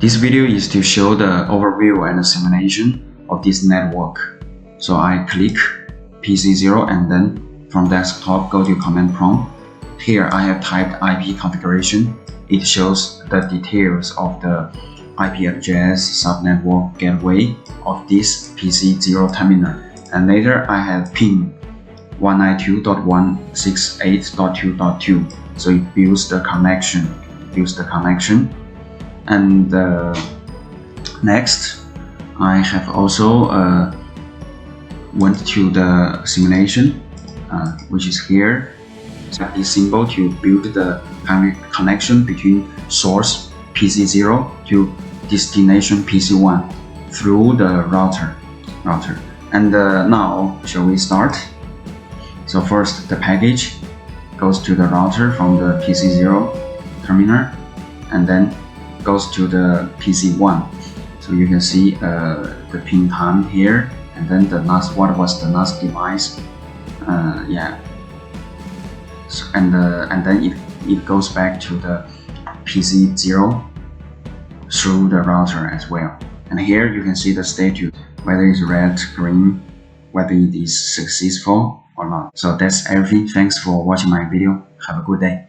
This video is to show the overview and the simulation of this network. So I click PC0 and then from desktop go to command prompt. Here I have typed IP configuration. It shows the details of the IP address subnetwork gateway of this PC0 terminal. And later I have pin 192.168.2.2. So it builds the connection. And next, I have also went to the simulation, which is here. Set this symbol to build the connection between source PC0 to destination PC1 through the router. And now, shall we start? So first, the package goes to the router from the PC0 terminal, and then goes to the PC1. So you can see the pin time here, and then what was the last device. So, and then it goes back to the PC0 through the router as well. And here you can see the status, whether it's red, green, whether it is successful or not. So that's everything. Thanks for watching my video. Have a good day.